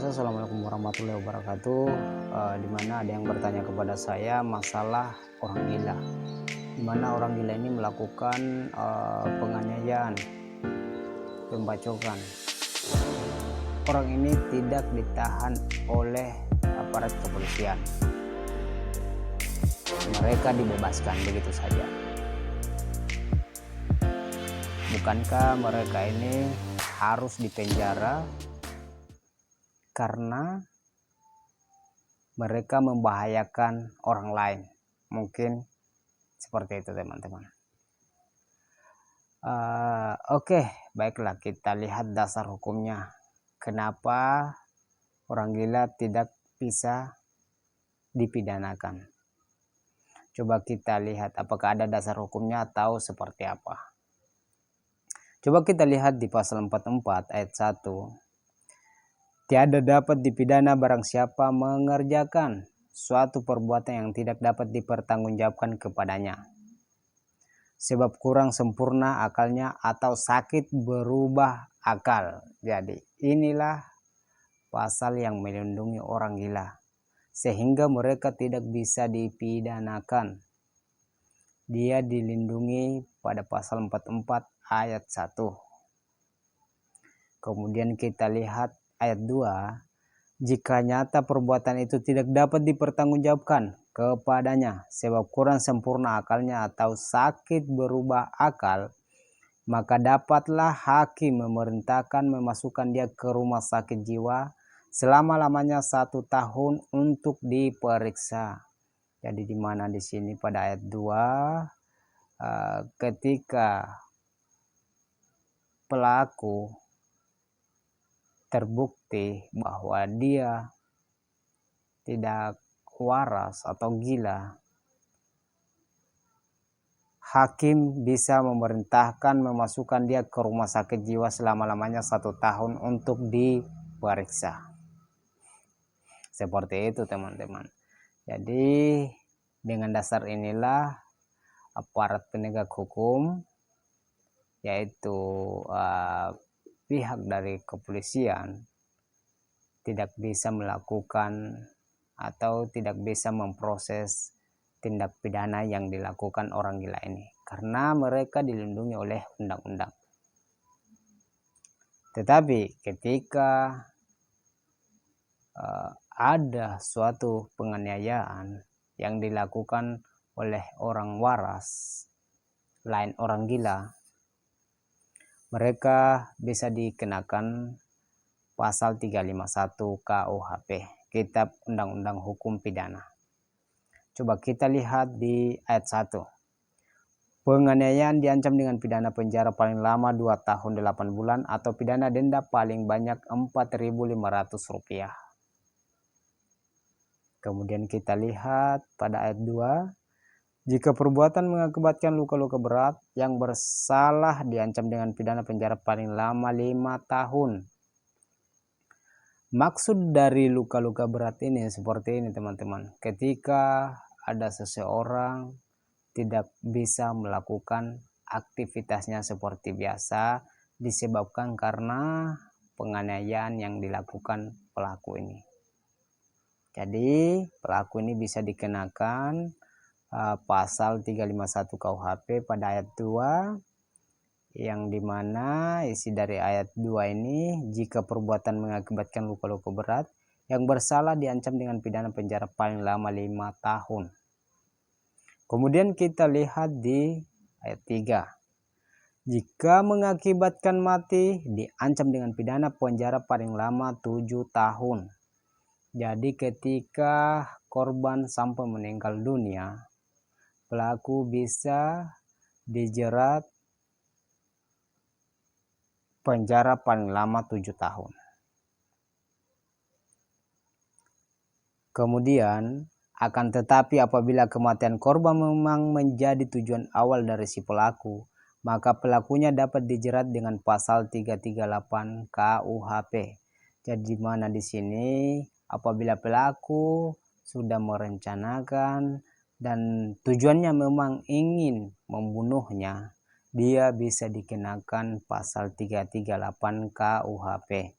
Assalamualaikum warahmatullahi wabarakatuh. Di mana ada yang bertanya kepada saya masalah orang gila, di mana orang gila ini melakukan penganiayaan, pembacokan. Orang ini tidak ditahan oleh aparat kepolisian, mereka dibebaskan begitu saja. Bukankah mereka ini harus dipenjara karena mereka membahayakan orang lain? Mungkin seperti itu, teman-teman. Oke, baiklah, kita lihat dasar hukumnya. Kenapa orang gila tidak bisa dipidanakan? Coba kita lihat apakah ada dasar hukumnya atau seperti apa. Coba kita lihat di pasal 44 ayat 1. Tiada dapat dipidana barang siapa mengerjakan suatu perbuatan yang tidak dapat dipertanggungjawabkan kepadanya, sebab kurang sempurna akalnya atau sakit berubah akal. Jadi inilah pasal yang melindungi orang gila, sehingga mereka tidak bisa dipidanakan. Dia dilindungi pada pasal 44 ayat 1. Kemudian kita lihat ayat 2, jika nyata perbuatan itu tidak dapat dipertanggungjawabkan kepadanya sebab kurang sempurna akalnya atau sakit berubah akal, maka dapatlah hakim memerintahkan memasukkan dia ke rumah sakit jiwa selama-lamanya 1 tahun untuk diperiksa. Jadi di mana di sini pada ayat 2, ketika pelaku terbukti bahwa dia tidak waras atau gila, hakim bisa memerintahkan memasukkan dia ke rumah sakit jiwa selama-lamanya 1 tahun untuk diperiksa. Seperti itu, teman-teman. Jadi dengan dasar inilah aparat penegak hukum, yaitu pihak dari kepolisian, tidak bisa melakukan atau tidak bisa memproses tindak pidana yang dilakukan orang gila ini, karena mereka dilindungi oleh undang-undang. Tetapi ketika ada suatu penganiayaan yang dilakukan oleh orang waras lain orang gila, mereka bisa dikenakan pasal 351 KUHP, Kitab Undang-Undang Hukum Pidana. Coba kita lihat di ayat 1. Penganiayaan diancam dengan pidana penjara paling lama 2 tahun 8 bulan atau pidana denda paling banyak Rp4.500. Kemudian kita lihat pada ayat 2. Jika perbuatan mengakibatkan luka-luka berat, yang bersalah diancam dengan pidana penjara paling lama 5 tahun. Maksud dari luka-luka berat ini seperti ini, teman-teman. Ketika ada seseorang tidak bisa melakukan aktivitasnya seperti biasa disebabkan karena penganiayaan yang dilakukan pelaku ini. Jadi pelaku ini bisa dikenakan pasal 351 KUHP pada ayat 2, yang dimana isi dari ayat 2 ini, jika perbuatan mengakibatkan luka-luka berat, yang bersalah diancam dengan pidana penjara paling lama 5 tahun. Kemudian kita lihat di ayat 3. Jika mengakibatkan mati, diancam dengan pidana penjara paling lama 7 tahun. Jadi ketika korban sampai meninggal dunia, pelaku bisa dijerat penjara paling lama 7 tahun. Kemudian akan tetapi apabila kematian korban memang menjadi tujuan awal dari si pelaku, maka pelakunya dapat dijerat dengan pasal 338 KUHP. Jadi mana di sini apabila pelaku sudah merencanakan dan tujuannya memang ingin membunuhnya, dia bisa dikenakan pasal 338 KUHP.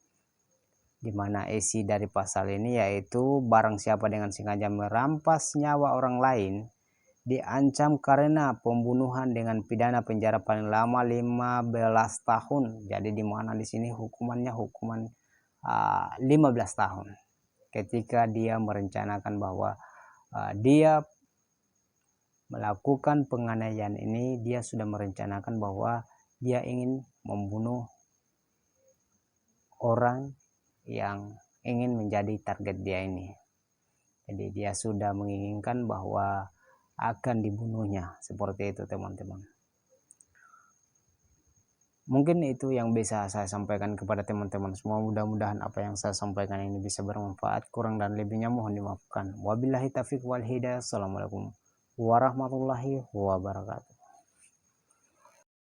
di mana isi dari pasal ini yaitu barang siapa dengan sengaja merampas nyawa orang lain diancam karena pembunuhan dengan pidana penjara paling lama 15 tahun. Jadi di mana di sini hukuman 15 tahun. Ketika dia merencanakan bahwa dia melakukan penganiayaan ini, dia sudah merencanakan bahwa dia ingin membunuh orang yang ingin menjadi target dia ini. Jadi dia sudah menginginkan bahwa akan dibunuhnya, seperti itu teman-teman. Mungkin itu yang bisa saya sampaikan kepada teman-teman semua. Mudah-mudahan apa yang saya sampaikan ini bisa bermanfaat. Kurang dan lebihnya mohon dimaafkan. Wabillahi taufiq wal hidayah. Assalamualaikum warahmatullahi wabarakatuh.